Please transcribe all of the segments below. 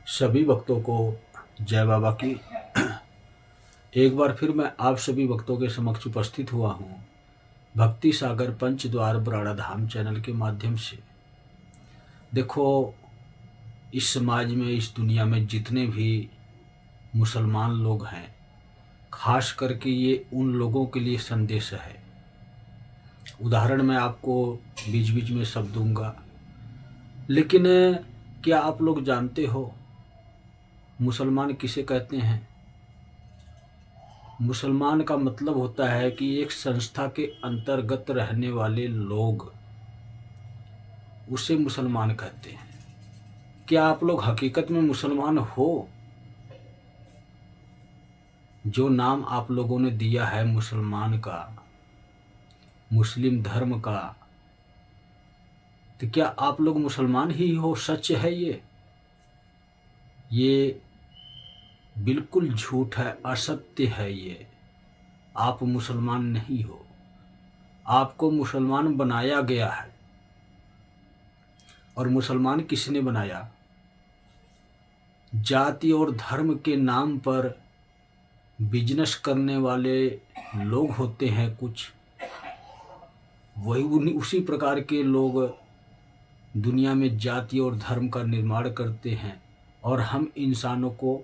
सभी भक्तों को जय बाबा की। एक बार फिर मैं आप सभी भक्तों के समक्ष उपस्थित हुआ हूँ भक्ति सागर पंचद्वार बराड़ा धाम चैनल के माध्यम से। देखो, इस समाज में, इस दुनिया में जितने भी मुसलमान लोग हैं, खास करके ये उन लोगों के लिए संदेश है। उदाहरण मैं आपको बीच बीच में सब दूंगा, लेकिन क्या आप लोग जानते हो मुसलमान किसे कहते हैं? मुसलमान का मतलब होता है कि एक संस्था के अंतर्गत रहने वाले लोग, उसे मुसलमान कहते हैं। क्या आप लोग हकीकत में मुसलमान हो? जो नाम आप लोगों ने दिया है मुसलमान का, मुस्लिम धर्म का, तो क्या आप लोग मुसलमान ही हो? सच है ये बिल्कुल झूठ है, असत्य है ये। आप मुसलमान नहीं हो। आपको मुसलमान बनाया गया है। और मुसलमान किसने बनाया? जाति और धर्म के नाम पर बिजनेस करने वाले लोग होते हैं कुछ, वही उसी प्रकार के लोग दुनिया में जाति और धर्म का निर्माण करते हैं और हम इंसानों को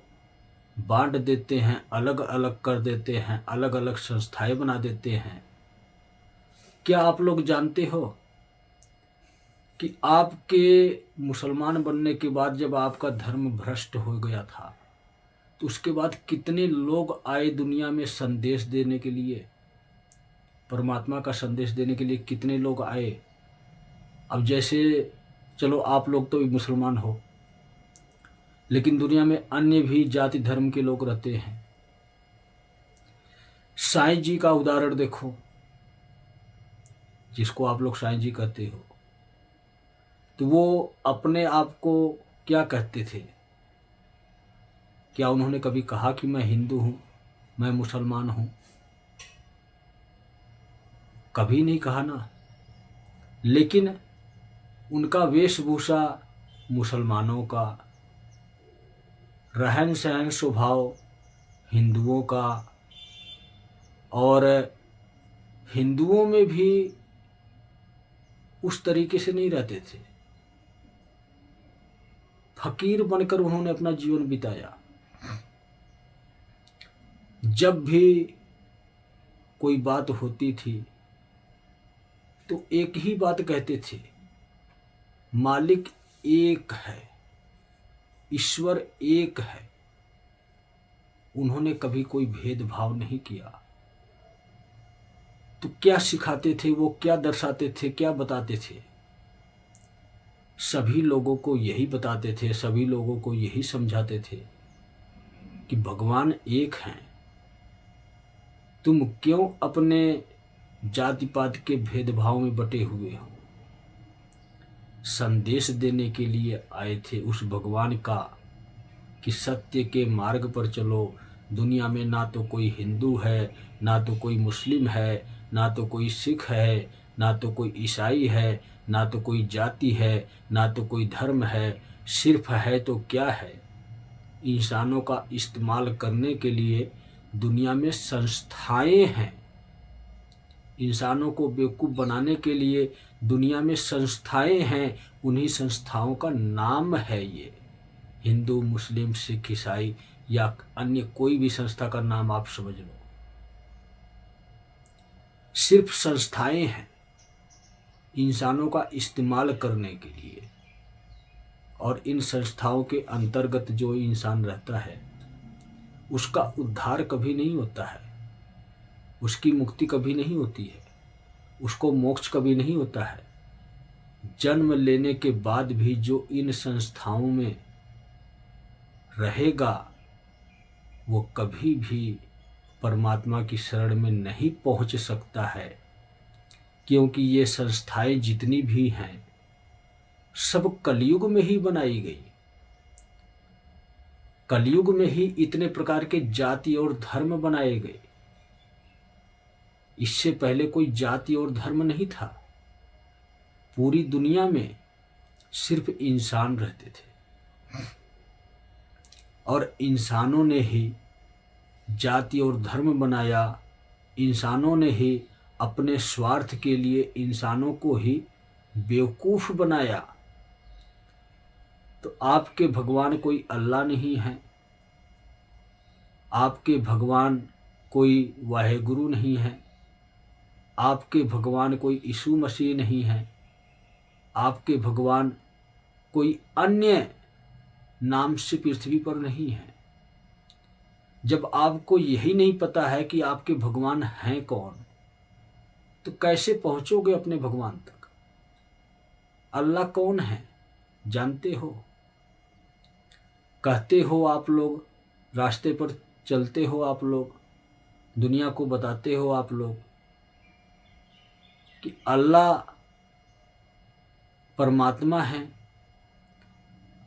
बांट देते हैं, अलग अलग कर देते हैं, अलग अलग संस्थाएं बना देते हैं। क्या आप लोग जानते हो कि आपके मुसलमान बनने के बाद जब आपका धर्म भ्रष्ट हो गया था, तो उसके बाद कितने लोग आए दुनिया में संदेश देने के लिए, परमात्मा का संदेश देने के लिए कितने लोग आए? अब जैसे चलो आप लोग तो मुसलमान हो, लेकिन दुनिया में अन्य भी जाति धर्म के लोग रहते हैं। साईं जी का उदाहरण देखो, जिसको आप लोग साईं जी कहते हो, तो वो अपने आप को क्या कहते थे? क्या उन्होंने कभी कहा कि मैं हिंदू हूं, मैं मुसलमान हूं? कभी नहीं कहा ना। लेकिन उनका वेशभूषा मुसलमानों का, रहन सहन स्वभाव हिंदुओं का, और हिंदुओं में भी उस तरीके से नहीं रहते थे। फकीर बनकर उन्होंने अपना जीवन बिताया। जब भी कोई बात होती थी तो एक ही बात कहते थे, मालिक एक है, ईश्वर एक है। उन्होंने कभी कोई भेदभाव नहीं किया। तो क्या सिखाते थे वो? क्या दर्शाते थे? क्या बताते थे? सभी लोगों को यही बताते थे, सभी लोगों को यही समझाते थे कि भगवान एक हैं। तुम क्यों अपने जाति पात के भेदभाव में बटे हुए हो? संदेश देने के लिए आए थे उस भगवान का कि सत्य के मार्ग पर चलो। दुनिया में ना तो कोई हिंदू है, ना तो कोई मुस्लिम है, ना तो कोई सिख है, ना तो कोई ईसाई है, ना तो कोई जाति है, ना तो कोई धर्म है। सिर्फ है तो क्या है? इंसानों का इस्तेमाल करने के लिए दुनिया में संस्थाएं हैं। इंसानों को बेवकूफ़ बनाने के लिए दुनिया में संस्थाएं हैं। उन्हीं संस्थाओं का नाम है ये हिंदू, मुस्लिम, सिख, ईसाई या अन्य कोई भी संस्था का नाम आप समझ लो। सिर्फ संस्थाएं हैं इंसानों का इस्तेमाल करने के लिए, और इन संस्थाओं के अंतर्गत जो इंसान रहता है उसका उद्धार कभी नहीं होता है, उसकी मुक्ति कभी नहीं होती है, उसको मोक्ष कभी नहीं होता है। जन्म लेने के बाद भी जो इन संस्थाओं में रहेगा वो कभी भी परमात्मा की शरण में नहीं पहुंच सकता है, क्योंकि ये संस्थाएं जितनी भी हैं सब कलयुग में ही बनाई गई। कलयुग में ही इतने प्रकार के जाति और धर्म बनाए गए। इससे पहले कोई जाति और धर्म नहीं था। पूरी दुनिया में सिर्फ इंसान रहते थे। और इंसानों ने ही जाति और धर्म बनाया, इंसानों ने ही अपने स्वार्थ के लिए इंसानों को ही बेवकूफ़ बनाया। तो आपके भगवान कोई अल्लाह नहीं है, आपके भगवान कोई वाहेगुरु नहीं है, आपके भगवान कोई यीशु मसीह नहीं है, आपके भगवान कोई अन्य नाम से पृथ्वी पर नहीं है। जब आपको यही नहीं पता है कि आपके भगवान हैं कौन, तो कैसे पहुंचोगे अपने भगवान तक? अल्लाह कौन है जानते हो? कहते हो आप लोग, रास्ते पर चलते हो आप लोग, दुनिया को बताते हो आप लोग कि अल्लाह परमात्मा है,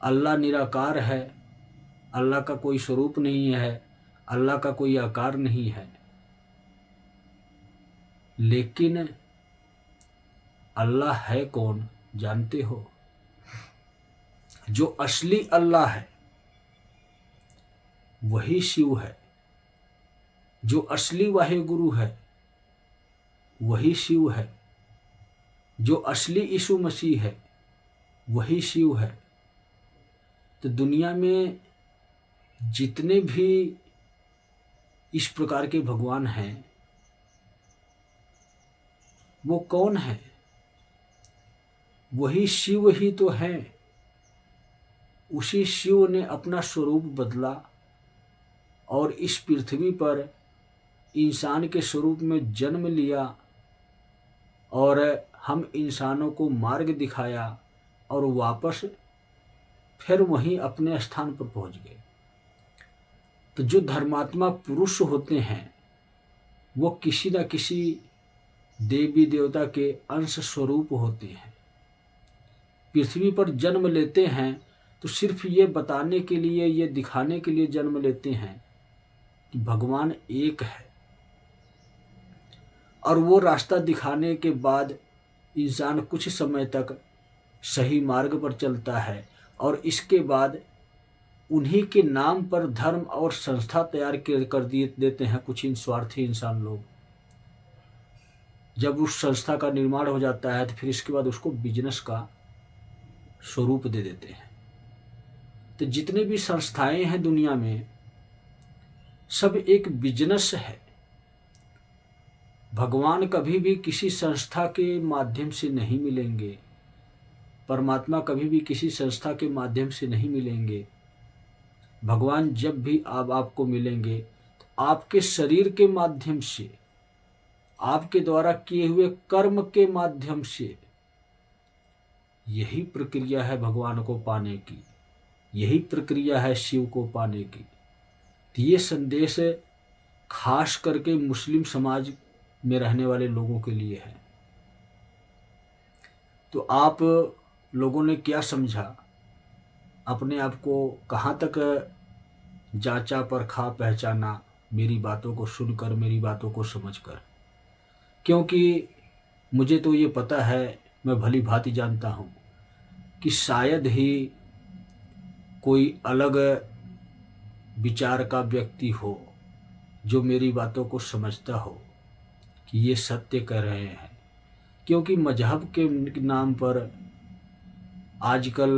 अल्लाह निराकार है, अल्लाह का कोई स्वरूप नहीं है, अल्लाह का कोई आकार नहीं है। लेकिन अल्लाह है कौन जानते हो? जो असली अल्लाह है वही शिव है, जो असली वाहेगुरु है वही शिव है, जो असली यीशु मसीह है वही शिव है। तो दुनिया में जितने भी इस प्रकार के भगवान हैं वो कौन है? वही शिव ही तो है। उसी शिव ने अपना स्वरूप बदला और इस पृथ्वी पर इंसान के स्वरूप में जन्म लिया और हम इंसानों को मार्ग दिखाया और वापस फिर वहीं अपने स्थान पर पहुंच गए। तो जो धर्मात्मा पुरुष होते हैं वो किसी न किसी देवी देवता के अंश स्वरूप होते हैं। पृथ्वी पर जन्म लेते हैं तो सिर्फ ये बताने के लिए, ये दिखाने के लिए जन्म लेते हैं कि भगवान एक है। और वो रास्ता दिखाने के बाद इंसान कुछ समय तक सही मार्ग पर चलता है और इसके बाद उन्हीं के नाम पर धर्म और संस्था तैयार कर दिए देते हैं कुछ इन स्वार्थी इंसान लोग। जब उस संस्था का निर्माण हो जाता है तो फिर इसके बाद उसको बिजनेस का स्वरूप दे देते हैं। तो जितने भी संस्थाएं हैं दुनिया में सब एक बिजनेस है। भगवान कभी भी किसी संस्था के माध्यम से नहीं मिलेंगे, परमात्मा कभी भी किसी संस्था के माध्यम से नहीं मिलेंगे। भगवान जब भी आपको मिलेंगे तो आपके शरीर के माध्यम से, आपके द्वारा किए हुए कर्म के माध्यम से। यही प्रक्रिया है भगवान को पाने की, यही प्रक्रिया है शिव को पाने की। तो ये संदेश खास करके मुस्लिम समाज में रहने वाले लोगों के लिए है। तो आप लोगों ने क्या समझा? अपने आप को कहाँ तक जांचा परखा पहचाना मेरी बातों को सुनकर, मेरी बातों को समझकर? क्योंकि मुझे तो ये पता है, मैं भली भांति जानता हूँ कि शायद ही कोई अलग विचार का व्यक्ति हो जो मेरी बातों को समझता हो कि ये सत्य कह रहे हैं। क्योंकि मजहब के नाम पर आजकल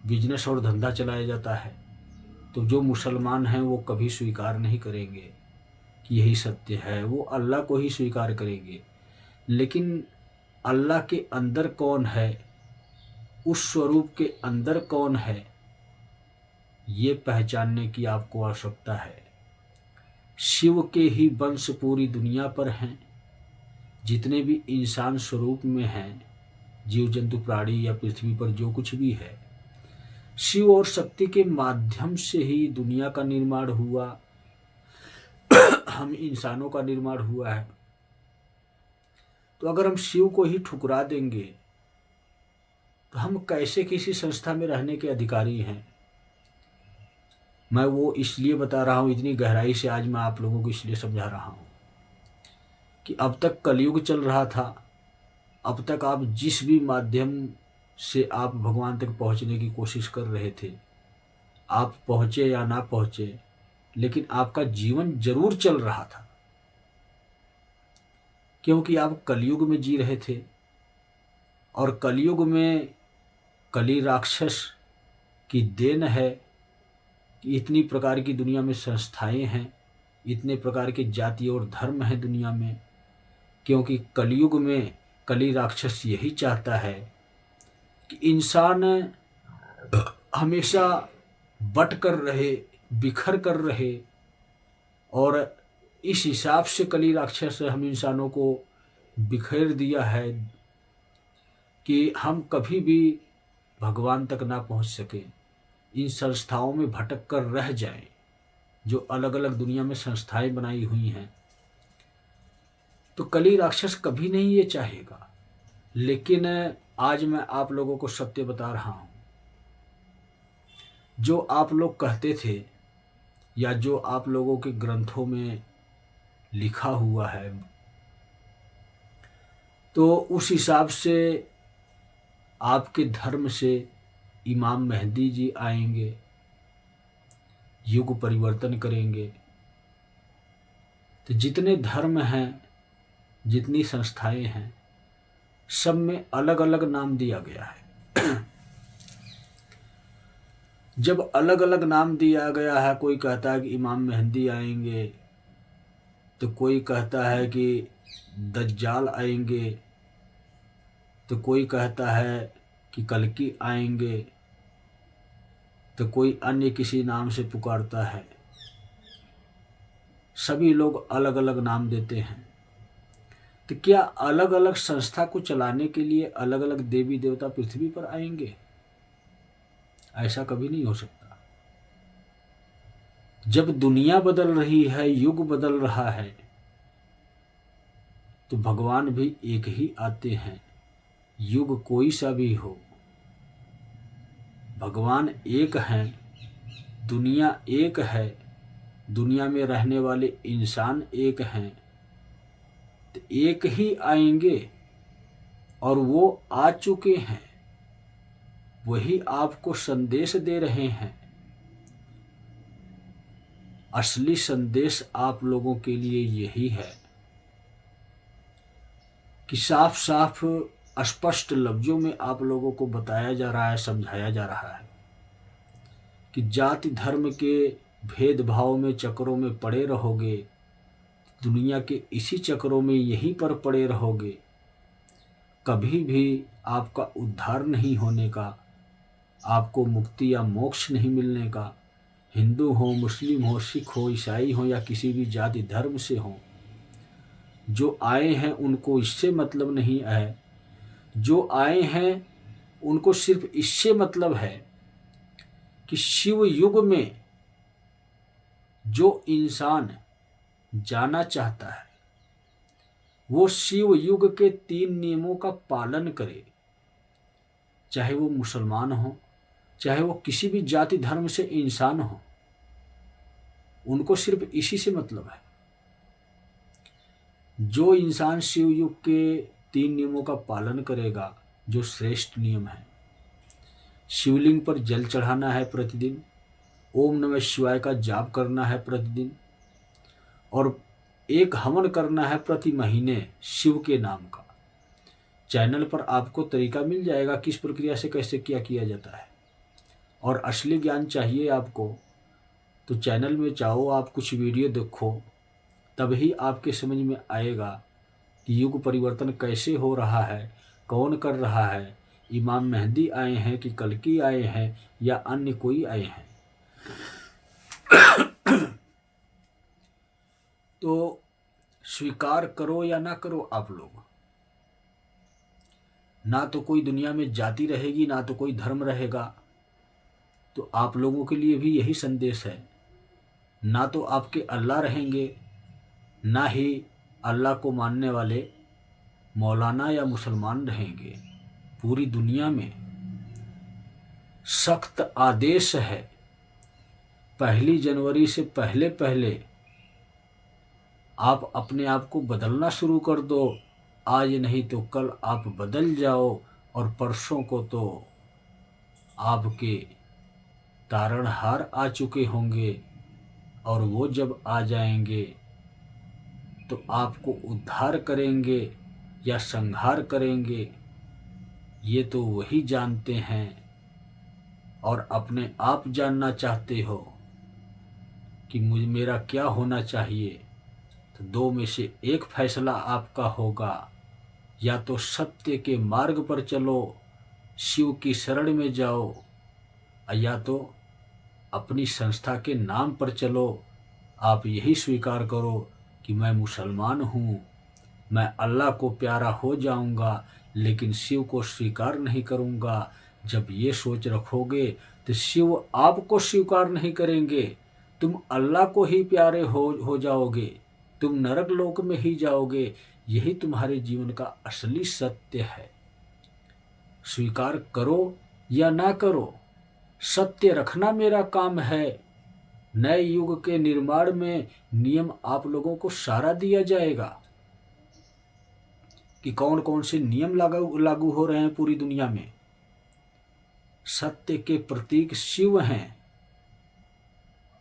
बिजनेस और धंधा चलाया जाता है, तो जो मुसलमान हैं वो कभी स्वीकार नहीं करेंगे कि यही सत्य है, वो अल्लाह को ही स्वीकार करेंगे। लेकिन अल्लाह के अंदर कौन है, उस स्वरूप के अंदर कौन है, ये पहचानने की आपको आवश्यकता है। शिव के ही वंश पूरी दुनिया पर हैं। जितने भी इंसान स्वरूप में हैं, जीव जंतु प्राणी या पृथ्वी पर जो कुछ भी है, शिव और शक्ति के माध्यम से ही दुनिया का निर्माण हुआ, हम इंसानों का निर्माण हुआ है। तो अगर हम शिव को ही ठुकरा देंगे तो हम कैसे किसी संस्था में रहने के अधिकारी हैं? मैं वो इसलिए बता रहा हूँ, इतनी गहराई से आज मैं आप लोगों को इसलिए समझा रहा हूँ कि अब तक कलयुग चल रहा था। अब तक आप जिस भी माध्यम से आप भगवान तक पहुँचने की कोशिश कर रहे थे, आप पहुँचे या ना पहुँचे, लेकिन आपका जीवन जरूर चल रहा था, क्योंकि आप कलयुग में जी रहे थे। और कलयुग में कली राक्षस की देन है कि इतनी प्रकार की दुनिया में संस्थाएं हैं, इतने प्रकार के जाति और धर्म हैं दुनिया में, क्योंकि कलयुग में कली राक्षस यही चाहता है कि इंसान हमेशा बट कर रहे, बिखर कर रहे। और इस हिसाब से कली राक्षस हम इंसानों को बिखेर दिया है कि हम कभी भी भगवान तक ना पहुंच सके, इन संस्थाओं में भटक कर रह जाएं, जो अलग अलग दुनिया में संस्थाएं बनाई हुई हैं। तो कली राक्षस कभी नहीं ये चाहेगा। लेकिन आज मैं आप लोगों को सत्य बता रहा हूं। जो आप लोग कहते थे या जो आप लोगों के ग्रंथों में लिखा हुआ है, तो उस हिसाब से आपके धर्म से इमाम मेहदी जी आएंगे, युग परिवर्तन करेंगे। तो जितने धर्म हैं, जितनी संस्थाएं हैं, सब में अलग अलग नाम दिया गया है। जब अलग अलग नाम दिया गया है, कोई कहता है कि इमाम मेहदी आएंगे, तो कोई कहता है कि दज्जाल आएंगे, तो कोई कहता है कि कल्कि आएंगे, तो कोई अन्य किसी नाम से पुकारता है। सभी लोग अलग अलग नाम देते हैं। तो क्या अलग अलग संस्था को चलाने के लिए अलग अलग देवी देवता पृथ्वी पर आएंगे? ऐसा कभी नहीं हो सकता। जब दुनिया बदल रही है, युग बदल रहा है, तो भगवान भी एक ही आते हैं। युग कोई सा भी हो, भगवान एक हैं, दुनिया एक है, दुनिया में रहने वाले इंसान एक हैं। तो एक ही आएंगे, और वो आ चुके हैं। वही आपको संदेश दे रहे हैं। असली संदेश आप लोगों के लिए यही है कि साफ साफ स्पष्ट लफ्जों में आप लोगों को बताया जा रहा है, समझाया जा रहा है कि जाति धर्म के भेदभाव में, चक्रों में पड़े रहोगे, दुनिया के इसी चक्रों में यहीं पर पड़े रहोगे, कभी भी आपका उद्धार नहीं होने का, आपको मुक्ति या मोक्ष नहीं मिलने का। हिंदू हो, मुस्लिम हो, सिख हो, ईसाई हो, या किसी भी जाति धर्म से हो, जो आए हैं उनको इससे मतलब नहीं है। जो आए हैं उनको सिर्फ इससे मतलब है कि शिव युग में जो इंसान जाना चाहता है, वो शिव युग के 3 नियमों का पालन करे। चाहे वो मुसलमान हो, चाहे वो किसी भी जाति धर्म से इंसान हो, उनको सिर्फ इसी से मतलब है। जो इंसान शिव युग के 3 नियमों का पालन करेगा, जो श्रेष्ठ नियम है, शिवलिंग पर जल चढ़ाना है प्रतिदिन, ओम नमः शिवाय का जाप करना है प्रतिदिन, और एक हवन करना है प्रति महीने शिव के नाम का। चैनल पर आपको तरीका मिल जाएगा किस प्रक्रिया से कैसे क्या किया जाता है। और असली ज्ञान चाहिए आपको, तो चैनल में चाहो आप कुछ वीडियो देखो, तभी आपके समझ में आएगा कि युग परिवर्तन कैसे हो रहा है, कौन कर रहा है, इमाम मेहदी आए हैं कि कल्कि आए हैं या अन्य कोई आए हैं। तो स्वीकार करो या ना करो आप लोग, ना तो कोई दुनिया में जाति रहेगी, ना तो कोई धर्म रहेगा। तो आप लोगों के लिए भी यही संदेश है, ना तो आपके अल्लाह रहेंगे, ना ही अल्लाह को मानने वाले मौलाना या मुसलमान रहेंगे। पूरी दुनिया में सख्त आदेश है, 1 जनवरी से पहले पहले आप अपने आप को बदलना शुरू कर दो। आज नहीं तो कल आप बदल जाओ, और परसों को तो आपके तारणहार आ चुके होंगे, और वो जब आ जाएंगे तो आपको उद्धार करेंगे या संहार करेंगे, ये तो वही जानते हैं। और अपने आप जानना चाहते हो कि मेरा क्या होना चाहिए, तो दो में से एक फैसला आपका होगा। या तो सत्य के मार्ग पर चलो, शिव की शरण में जाओ, या तो अपनी संस्था के नाम पर चलो। आप यही स्वीकार करो कि मैं मुसलमान हूँ, मैं अल्लाह को प्यारा हो जाऊँगा, लेकिन शिव को स्वीकार नहीं करूँगा। जब ये सोच रखोगे तो शिव आपको स्वीकार नहीं करेंगे, तुम अल्लाह को ही प्यारे हो जाओगे, तुम नरक लोक में ही जाओगे। यही तुम्हारे जीवन का असली सत्य है। स्वीकार करो या ना करो, सत्य रखना मेरा काम है। नए युग के निर्माण में नियम आप लोगों को सारा दिया जाएगा कि कौन कौन से नियम लागू हो रहे हैं पूरी दुनिया में। सत्य के प्रतीक शिव हैं,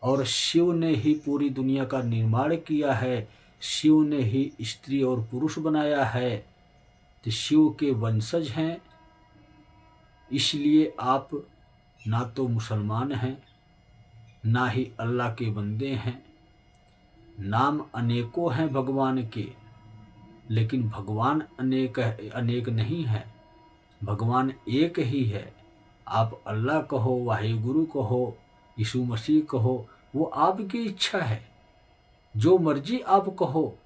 और शिव ने ही पूरी दुनिया का निर्माण किया है। शिव ने ही स्त्री और पुरुष बनाया है, तो शिव के वंशज हैं। इसलिए आप ना तो मुसलमान हैं, ना ही अल्लाह के बंदे हैं। नाम अनेकों हैं भगवान के, लेकिन भगवान अनेक नहीं है, भगवान एक ही है। आप अल्लाह कहो, वाहिगुरु कहो, यीशु मसीह कहो, वो आपकी इच्छा है, जो मर्जी आप कहो।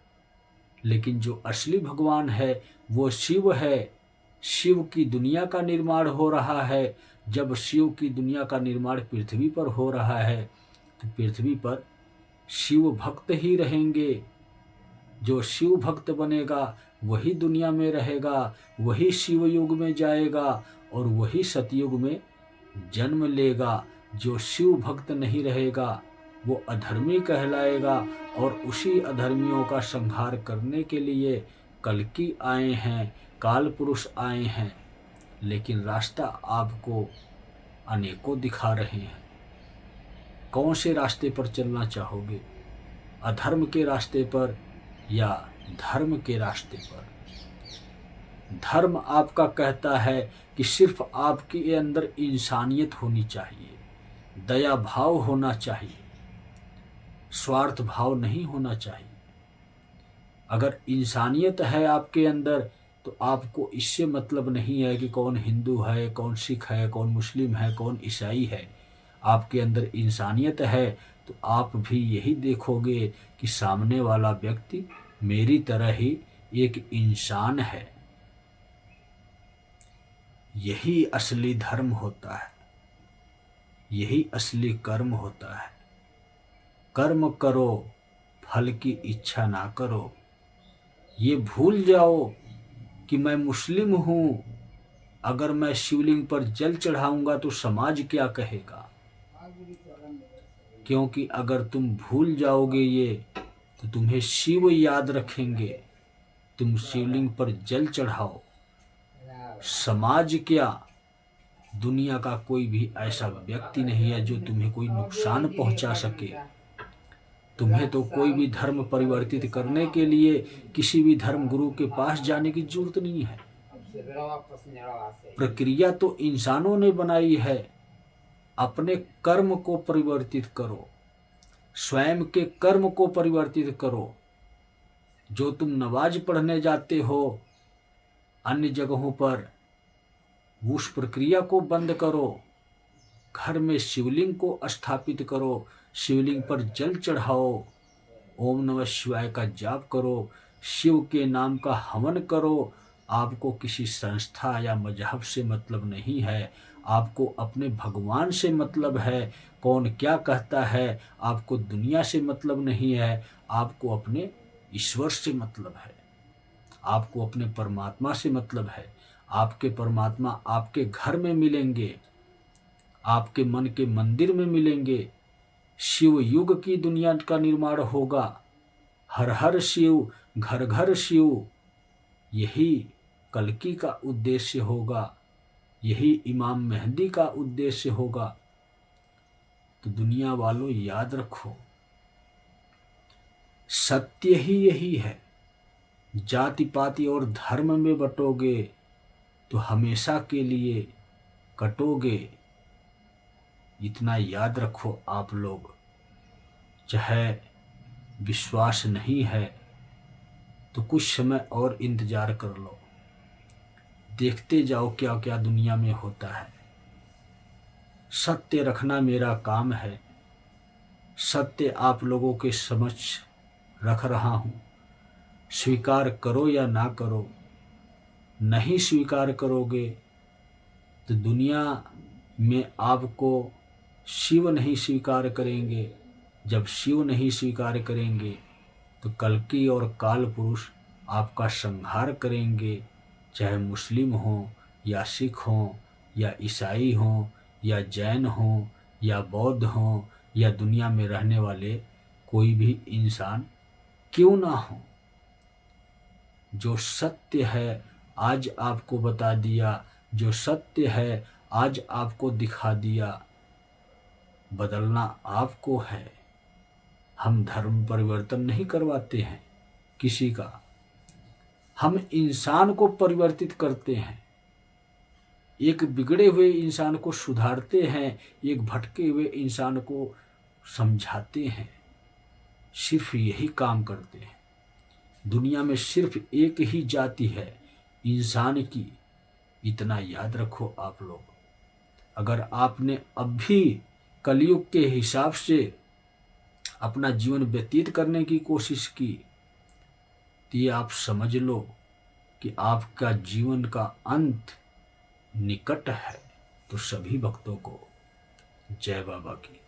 लेकिन जो असली भगवान है वो शिव है। शिव की दुनिया का निर्माण हो रहा है। जब शिव की दुनिया का निर्माण पृथ्वी पर हो रहा है, तो पृथ्वी पर शिव भक्त ही रहेंगे। जो शिव भक्त बनेगा वही दुनिया में रहेगा, वही शिव युग में जाएगा, और वही सतयुग में जन्म लेगा। जो शिव भक्त नहीं रहेगा वो अधर्मी कहलाएगा, और उसी अधर्मियों का संहार करने के लिए कल्कि आए हैं, काल पुरुष आए हैं। लेकिन रास्ता आपको अनेकों दिखा रहे हैं। कौन से रास्ते पर चलना चाहोगे, अधर्म के रास्ते पर या धर्म के रास्ते पर? धर्म आपका कहता है कि सिर्फ आपके अंदर इंसानियत होनी चाहिए, दया भाव होना चाहिए, स्वार्थ भाव नहीं होना चाहिए। अगर इंसानियत है आपके अंदर तो आपको इससे मतलब नहीं है कि कौन हिंदू है, कौन सिख है, कौन मुस्लिम है, कौन ईसाई है। आपके अंदर इंसानियत है तो आप भी यही देखोगे कि सामने वाला व्यक्ति मेरी तरह ही एक इंसान है। यही असली धर्म होता है, यही असली कर्म होता है। कर्म करो, फल की इच्छा ना करो। ये भूल जाओ कि मैं मुस्लिम हूँ, अगर मैं शिवलिंग पर जल चढ़ाऊंगा तो समाज क्या कहेगा। क्योंकि अगर तुम भूल जाओगे ये, तो तुम्हें शिव याद रखेंगे। तुम शिवलिंग पर जल चढ़ाओ, समाज क्या, दुनिया का कोई भी ऐसा व्यक्ति नहीं है जो तुम्हें कोई नुकसान पहुंचा सके। तुम्हें तो कोई भी धर्म परिवर्तित करने के लिए किसी भी धर्म गुरु के पास जाने की जरूरत नहीं है। प्रक्रिया तो इंसानों ने बनाई है। अपने कर्म को परिवर्तित करो, स्वयं के कर्म को परिवर्तित करो। जो तुम नमाज पढ़ने जाते हो अन्य जगहों पर, उस प्रक्रिया को बंद करो। घर में शिवलिंग को स्थापित करो, शिवलिंग पर जल चढ़ाओ, ओम नमः शिवाय का जाप करो, शिव के नाम का हवन करो। आपको किसी संस्था या मजहब से मतलब नहीं है, आपको अपने भगवान से मतलब है। कौन क्या कहता है, आपको दुनिया से मतलब नहीं है, आपको अपने ईश्वर से मतलब है, आपको अपने परमात्मा से मतलब है। आपके परमात्मा आपके घर में मिलेंगे, आपके मन के मंदिर में मिलेंगे। शिव युग की दुनिया का निर्माण होगा। हर हर शिव, घर घर शिव, यही कल्कि का उद्देश्य होगा, यही इमाम मेहदी का उद्देश्य होगा। तो दुनिया वालों याद रखो, सत्य ही यही है। जाति पाति और धर्म में बटोगे तो हमेशा के लिए कटोगे। इतना याद रखो आप लोग। चाहे विश्वास नहीं है तो कुछ समय और इंतजार कर लो, देखते जाओ क्या क्या दुनिया में होता है। सत्य रखना मेरा काम है, सत्य आप लोगों के समक्ष रख रहा हूँ। स्वीकार करो या ना करो, नहीं स्वीकार करोगे तो दुनिया में आपको शिव नहीं स्वीकार करेंगे। जब शिव नहीं स्वीकार करेंगे तो कल्कि और काल पुरुष आपका संहार करेंगे, चाहे मुस्लिम हो या सिख हो या ईसाई हो या जैन हो या बौद्ध हो या दुनिया में रहने वाले कोई भी इंसान क्यों ना हो। जो सत्य है आज आपको बता दिया, जो सत्य है आज आपको दिखा दिया। बदलना आपको है, हम धर्म परिवर्तन नहीं करवाते हैं किसी का, हम इंसान को परिवर्तित करते हैं। एक बिगड़े हुए इंसान को सुधारते हैं, एक भटके हुए इंसान को समझाते हैं। सिर्फ यही काम करते हैं। दुनिया में सिर्फ एक ही जाति है इंसान की, इतना याद रखो आप लोग। अगर आपने अब भी कलयुग के हिसाब से अपना जीवन व्यतीत करने की कोशिश की तो ये आप समझ लो कि आपका जीवन का अंत निकट है। तो सभी भक्तों को जय बाबा की।